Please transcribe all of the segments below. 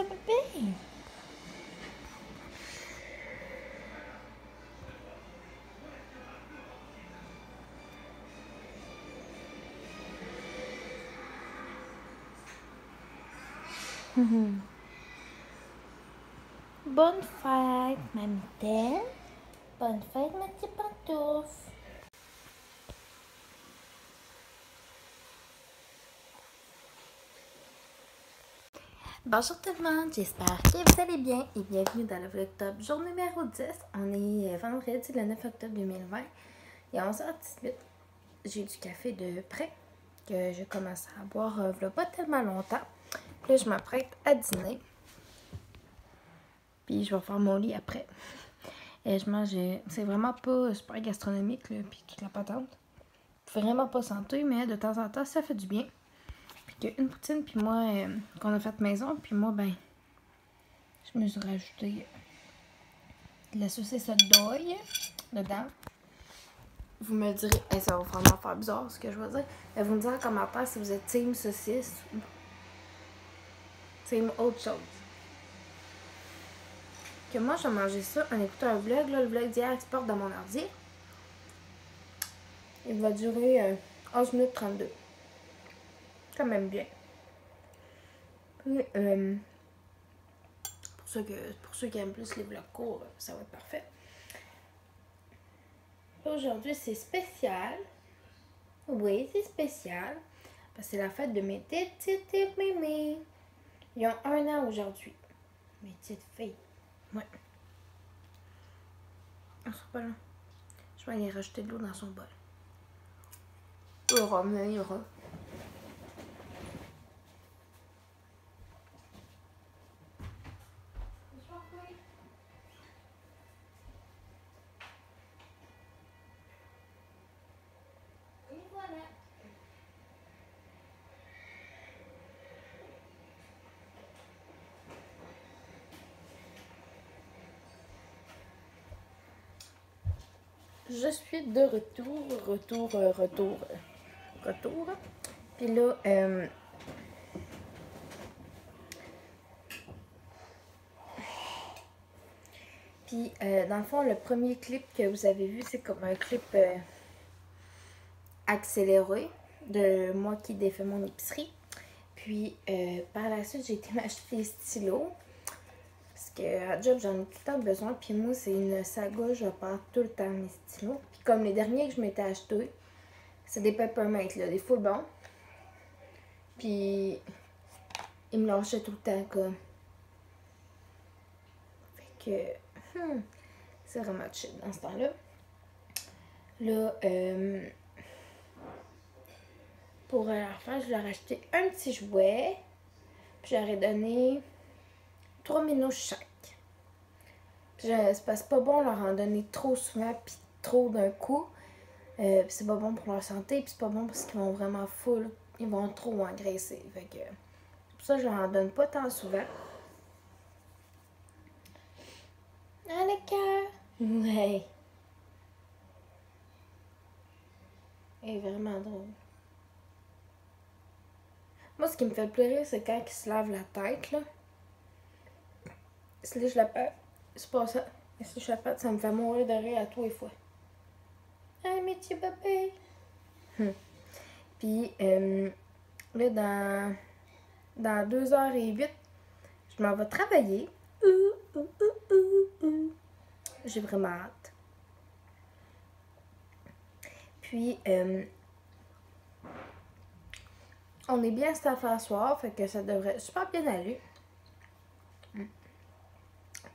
ça, bébé? Bonne fête, ma mitaine. Bonne fête, ma petite pantoufle. Bonjour tout le monde, j'espère que vous allez bien et bienvenue dans le vlog top jour numéro 10. On est vendredi le 9 octobre 2020 et à 11h18. J'ai du café de près que je commence à boire il n'y a pas tellement longtemps. Puis là, je m'apprête à dîner. Puis je vais faire mon lit après. Et je mange, c'est vraiment pas super gastronomique là, puis toute la patente. Vraiment pas santé, mais de temps en temps, ça fait du bien. Puis une poutine, puis moi, qu'on a fait maison, puis moi, ben, je me suis rajouté de la saucisse d'oeil dedans. Vous me direz, ça va vraiment faire bizarre ce que je vais dire. Mais vous me direz en commentaire si vous êtes team saucisse ou team autre chose. Que moi, j'ai mangé ça en écoutant un vlog. Là, le vlog d'hier exporte dans mon ordi. Il va durer 11 minutes 32. Quand même bien. Puis, pour ceux qui aiment plus les vlogs courts, ça va être parfait. Aujourd'hui, c'est spécial. Oui, c'est spécial. Parce que c'est la fête de mes petites mémés. Ils ont 1 an aujourd'hui. Mes petites filles. Ouais. On sera pas là. Je vais aller rajouter de l'eau dans son bol. Il y aura, mais il y aura. Je suis de retour. Puis là, dans le fond, le premier clip que vous avez vu, c'est comme un clip accéléré de moi qui défais mon épicerie. Puis par la suite, j'ai été m'acheter des stylos. Parce que à job, j'en ai tout le temps besoin. Puis moi, c'est une saga, je perds tout le temps mes stylos. Puis comme les derniers que je m'étais achetés, c'est des Peppermint, là, des full bons. Puis ils me lâchaient tout le temps, comme. Fait que c'est vraiment chill dans ce temps-là. Là, pour la fin, je leur ai acheté un petit jouet. Puis j'aurais donné 3 minous chaque. C'est pas bon leur en donner trop souvent puis trop d'un coup. C'est pas bon pour leur santé, puis c'est pas bon parce qu'ils vont vraiment full. Ils vont trop engraisser. Fait que c'est pour ça que je leur en donne pas tant souvent. Ah, le cœur! Ouais. Elle est vraiment drôle. Moi, ce qui me fait pleurer, c'est quand ils se lavent la tête, là. Ils se lèchent la patte. C'est pas ça. Ils se lèchent la patte, ça me fait mourir de rire à tous les fois. Ah, mes petits bébés! Puis, là, dans 2h08, je m'en vais travailler. J'ai vraiment hâte. Puis, on est bien staffé à soir, fait que ça devrait super bien aller.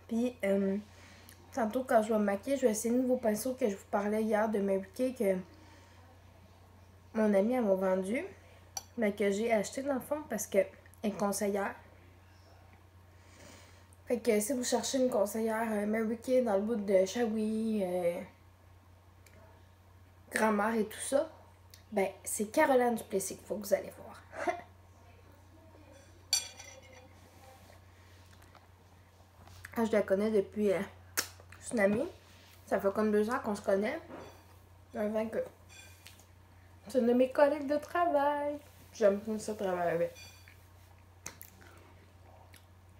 Puis, tantôt, quand je vais me maquiller, je vais essayer le nouveau pinceau que je vous parlais hier de Mary Kay que mon amie m'a vendu, mais que j'ai acheté dans le fond parce qu'elle est conseillère. Fait que si vous cherchez une conseillère Mary Kay dans le bout de Shawi, grand-mère et tout ça, ben c'est Caroline Duplessis qu'il faut que vous allez voir. Je la connais depuis Tsunami. Ça fait comme 2 ans qu'on se connaît. Enfin que c'est une de mes collègues de travail. J'aime bien ça travailler avec.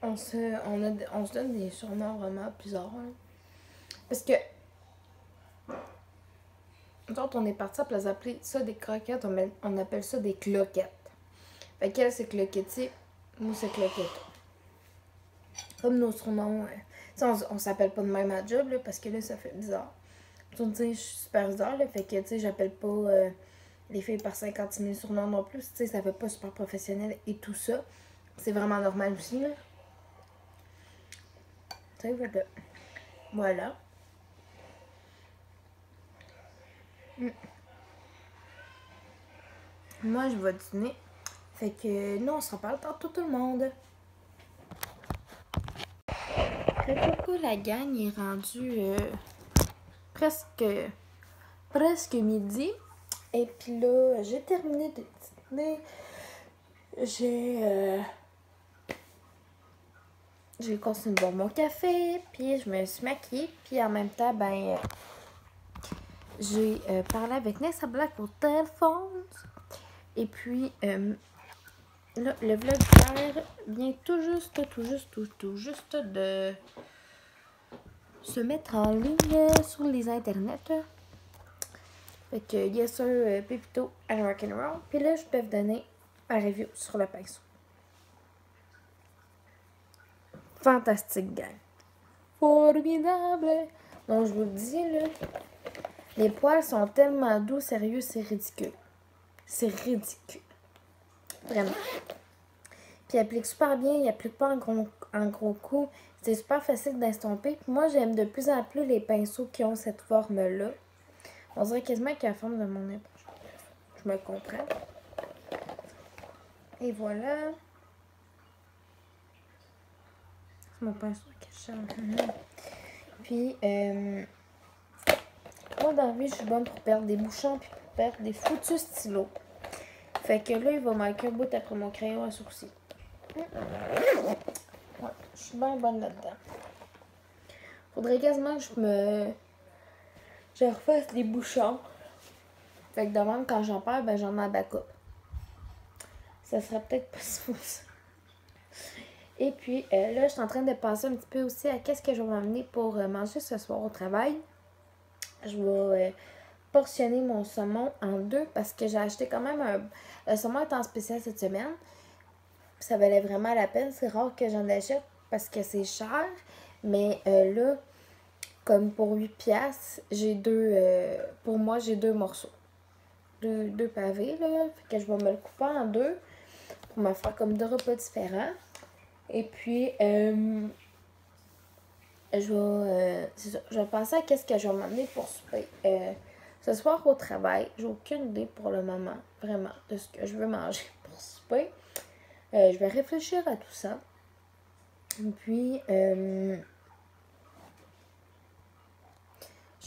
on se donne des surnoms vraiment bizarres. Hein. Parce que, quand on est parti à place d'appeler ça des croquettes, on appelle ça des cloquettes. Fait qu'elle, c'est cloquettier, nous, c'est cloquette. Comme nos surnoms, on s'appelle pas de même à job, là, parce que là, ça fait bizarre. Tu sais, je suis super bizarre, là, fait que, tu sais, j'appelle pas les filles par 50 000 surnoms non plus. Tu sais, ça fait pas super professionnel et tout ça. C'est vraiment normal aussi, là. Tu sais, fait que, voilà. Moi, je vais dîner. Fait que, nous, on se reparle tantôt tout le monde. Fait que, coucou, la gang est rendue presque midi. Et puis là, j'ai terminé de dîner. J'ai continué de boire mon café, puis je me suis maquillée, puis en même temps, ben, j'ai parlé avec Nessa Black au téléphone. Et puis, là, le vlog d'hier vient tout juste de se mettre en ligne sur les internets. Fait que, yes sir, Pépito and Rock'n'Roll. Puis là, je peux vous donner un review sur le pinceau. Fantastique, gang. Formidable. Donc, je vous le dis, là, les poils sont tellement doux, sérieux, c'est ridicule. C'est ridicule. Vraiment. Puis il applique super bien, il applique pas en gros coup. C'est super facile d'estomper. Puis moi, j'aime de plus en plus les pinceaux qui ont cette forme-là. On dirait quasiment qu'il y a la forme de mon épaule. Je me comprends. Et voilà. C'est mon pinceau qui change. Puis, moi, dans la vie, je suis bonne pour perdre des bouchons puis pour perdre des foutus stylos. Fait que là, il va manquer un bout après mon crayon à sourcil. Ouais, je suis bien bonne là-dedans. Faudrait quasiment que je refasse les bouchons. Fait que de même, quand j'en perds, ben j'en ai en backup. Ça serait peut-être pas si fou ça. Et puis là, je suis en train de penser un petit peu aussi à qu'est-ce que je vais m'amener pour manger ce soir au travail. Je vais portionner mon saumon en deux parce que j'ai acheté quand même le saumon est en spécial cette semaine. Ça valait vraiment la peine. C'est rare que j'en achète parce que c'est cher. Mais là, comme pour 8 piastres, j'ai pour moi, j'ai deux morceaux. Deux pavés, là. Fait que je vais me le couper en deux pour me faire comme deux repas différents. Et puis, je vais penser à qu'est-ce que je vais m'amener pour souper. Ce soir au travail, j'ai aucune idée pour le moment, vraiment, de ce que je veux manger pour souper. Je vais réfléchir à tout ça. Et puis, je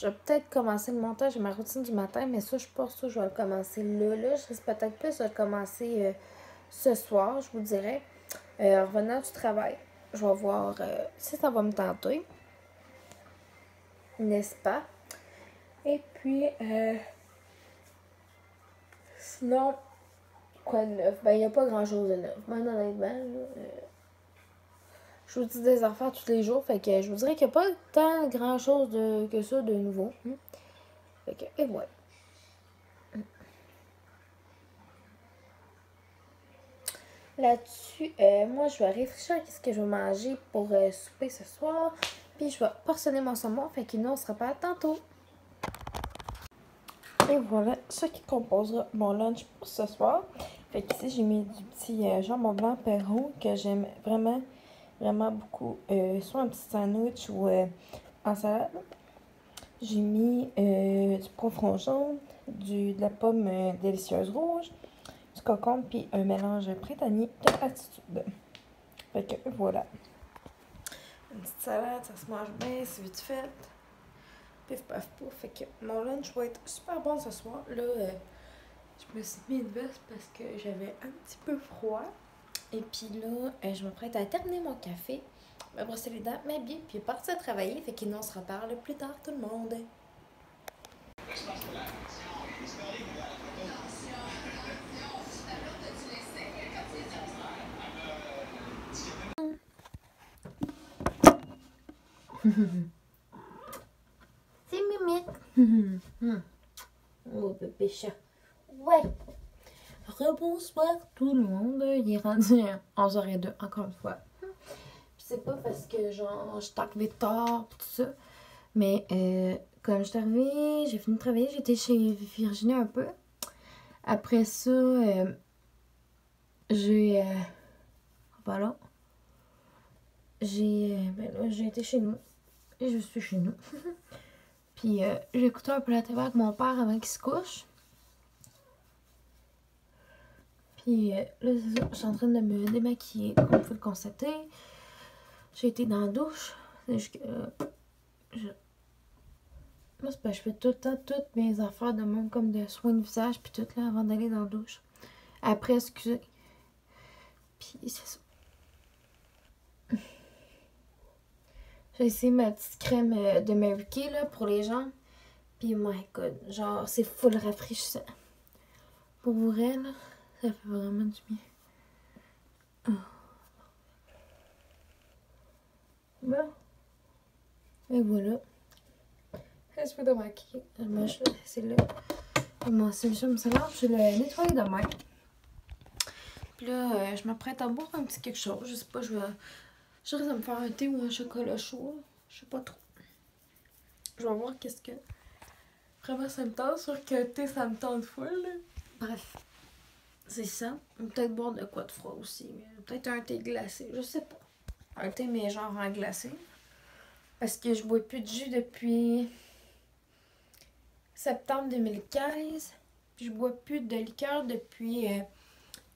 vais peut-être commencer le montage de ma routine du matin, mais ça, je pense que je vais le commencer là. Je risque peut-être plus de le commencer ce soir, je vous dirais. En revenant du travail, je vais voir si ça va me tenter. N'est-ce pas? Et puis, sinon, quoi de neuf? Ben, il n'y a pas grand-chose de neuf. Ben, honnêtement, je vous dis des affaires tous les jours, fait que je vous dirais qu'il n'y a pas tant grand-chose que ça de nouveau. Fait que, et voilà. Là-dessus, moi, je vais réfléchir à ce que je vais manger pour souper ce soir. Puis, je vais portionner mon saumon, fait que nous, on se reparle tantôt. Et voilà ce qui composera mon lunch pour ce soir. Fait qu'ici, j'ai mis du petit jambon blanc Perron que j'aime vraiment, vraiment beaucoup. Soit un petit sandwich ou en salade. J'ai mis du poivron jaune, de la pomme délicieuse rouge, du concombre, puis un mélange printanier de attitude. Fait que voilà. Une petite salade, ça se mange bien, c'est vite fait. Pif paf pouf. Fait que mon lunch va être super bon ce soir. Là, je me suis mis une veste parce que j'avais un petit peu froid. Et puis là, je m'apprête à terminer mon café, me brosser les dents, m'habiller, puis partir travailler. Fait que nous, on se reparle plus tard, tout le monde. C'est Mimite. Oh, bébé chat. Ouais. Rebonsoir tout le monde. Il est rendu 11h02, encore une fois. C'est pas parce que genre je suis arrivée tard tout ça. Mais comme je suis arrivée, j'ai fini de travailler, j'étais chez Virginie un peu. Après ça, j'ai voilà. J'ai été chez nous. Et je suis chez nous. Puis j'ai écouté un peu la télé avec mon père avant qu'il se couche. Puis là, c'est ça, je suis en train de me démaquiller, comme vous pouvez le constater. J'ai été dans la douche. C'est juste que moi, c'est parce que je fais tout le temps toutes mes affaires de même, comme de soins de visage, puis tout là, avant d'aller dans la douche. Après, excusez. Puis c'est ça. J'ai essayé ma petite crème de Mary Kay là, pour les jambes. Puis my god, genre, c'est full rafraîchissant. Pour vrai, là, ça fait vraiment du bien. Oh. Bon. Et voilà. Je peux démaquiller. Moi, c'est là. Mon solution me salade, je l'ai nettoyé demain. Puis là, je m'apprête à boire un petit quelque chose. Je sais pas, je risque de me faire un thé ou un chocolat chaud. Je sais pas trop. Je vais voir qu'est-ce que... Vraiment, ça me tente. Sûr que thé, ça me tente full. Bref. C'est ça. Peut-être boire de quoi de froid aussi. Peut-être un thé glacé. Je sais pas. Un thé, mais genre en glacé. Parce que je bois plus de jus depuis septembre 2015. Puis je bois plus de liqueur depuis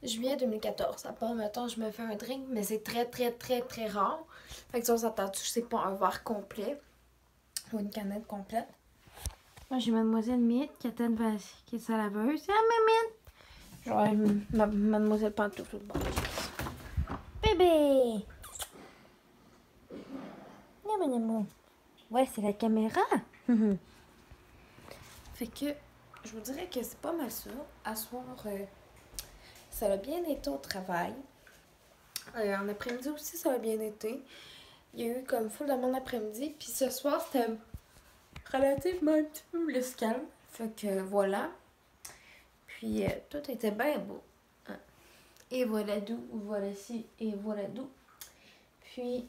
juillet 2014. À part, mettons, je me fais un drink, mais c'est très, très, très, très rare. Fait que ça, on s'attend je sais pas, un verre complet. Ou une canette complète. Moi, j'ai Mademoiselle Miette qui est sa laveuse. Ah, Miette! Genre, Mademoiselle Pantoufle. Bon. Bébé! Non, mon amour. Ouais, c'est la caméra. Fait que, je vous dirais que c'est pas mal ça. À soir, ça a bien été au travail. En après-midi aussi, ça a bien été. Il y a eu comme full de monde après-midi. Puis ce soir, c'était relativement un petit peu plus calme. Fait que voilà. Puis tout était bien beau. Hein. Et voilà d'où, voilà ci, et voilà d'où. Puis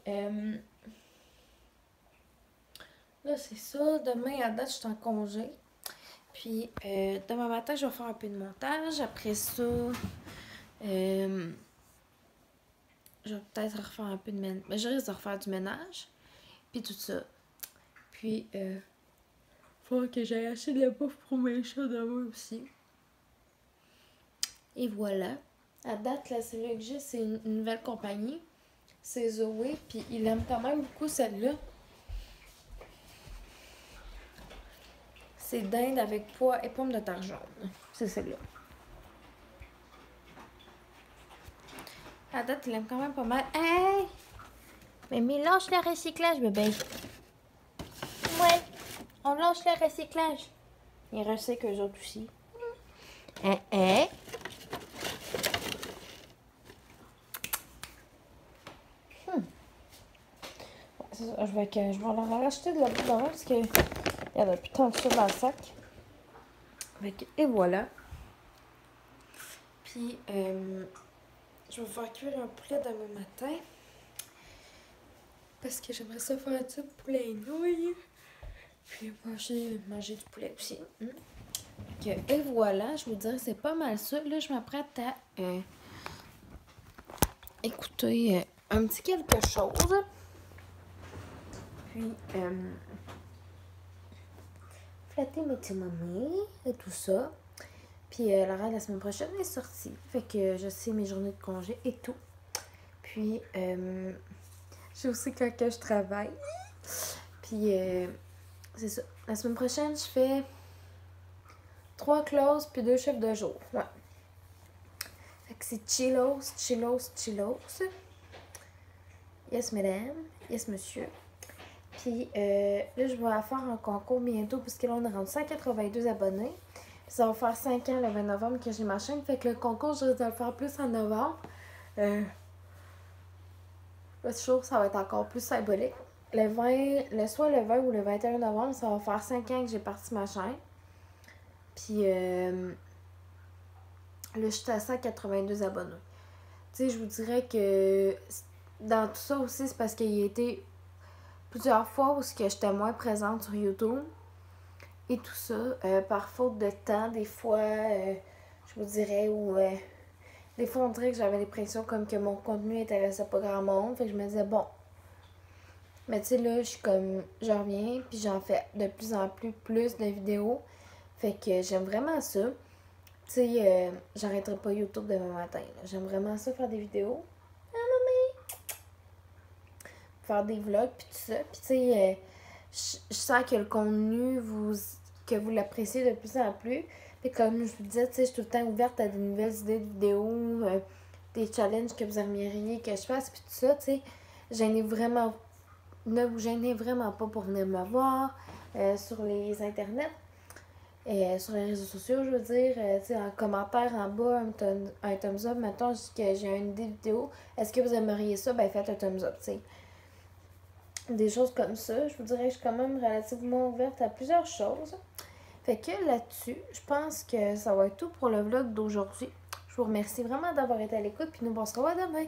là, c'est ça. Demain, à date, je suis en congé. Puis demain matin, je vais faire un peu de montage. Après ça, je vais peut-être refaire un peu de ménage. Mais je risque de refaire du ménage. Puis tout ça. Puis, faut que j'aille acheter de la bouffe pour mes chats demain aussi. Et voilà. À date, là, celle-là que j'ai, c'est une nouvelle compagnie. C'est Zoé. Puis il aime quand même beaucoup celle-là. C'est dinde avec pois et pommes de terre jaune. C'est celle-là. À date, il aime quand même pas mal. Hey! Mais lâche le recyclage, bébé. Ouais, on lâche le recyclage. Ils recyclent eux autres aussi. C'est ça, je vais leur racheter de la bouffe demain parce qu'il y en a plus tant que ça dans le sac. Et voilà. Puis, je vais faire cuire un poulet demain matin. Parce que j'aimerais ça faire un petit poulet et nouilles. Puis manger du poulet aussi. Et voilà, je vous dirais, c'est pas mal ça. Là, je m'apprête à écouter un petit quelque chose. Puis, flatter mes petits mamies et tout ça. Puis, l'horaire de la semaine prochaine est sorti. Fait que je sais mes journées de congé et tout. Puis, je sais aussi quand je travaille. Puis, c'est ça. La semaine prochaine, je fais 3 closes puis 2 chiffres de jour. Ouais. Fait que c'est chillos. Yes, madame. Yes, monsieur. Puis là, je vais faire un concours bientôt parce que là, on est rendu 182 abonnés. Puis ça va faire 5 ans le 20 novembre que j'ai ma chaîne. Fait que le concours, je risque de le faire plus en novembre. Le jour, ça va être encore plus symbolique. soit le 20 ou le 21 novembre, ça va faire 5 ans que j'ai parti ma chaîne. Puis là, je suis à 182 abonnés. Tu sais, je vous dirais que dans tout ça aussi, c'est parce qu'il y a été plusieurs fois où j'étais moins présente sur YouTube et tout ça, par faute de temps, des fois, je vous dirais, ou des fois on dirait que j'avais l'impression comme que mon contenu intéressait pas grand monde, fait que je me disais bon, mais tu sais là, je suis comme, j'en reviens, puis j'en fais de plus en plus de vidéos, fait que j'aime vraiment ça. Tu sais, j'arrêterai pas YouTube demain matin, là. J'aime vraiment ça, faire des vidéos, faire des vlogs, puis tout ça, puis tu sais, je sens que le contenu, que vous l'appréciez de plus en plus. Et comme je vous disais, tu sais, je suis tout le temps ouverte à des nouvelles idées de vidéos, des challenges que vous aimeriez que je fasse, puis tout ça, tu sais. Ne vous gênez vraiment pas pour venir me voir sur les internets, sur les réseaux sociaux, je veux dire, tu sais, en commentaire en bas, un thumbs up, mettons, je dis que j'ai une idée de vidéo, est-ce que vous aimeriez ça? Ben faites un thumbs up, tu sais. Des choses comme ça, je vous dirais que je suis quand même relativement ouverte à plusieurs choses. Fait que là-dessus, je pense que ça va être tout pour le vlog d'aujourd'hui. Je vous remercie vraiment d'avoir été à l'écoute, puis nous on se revoit demain.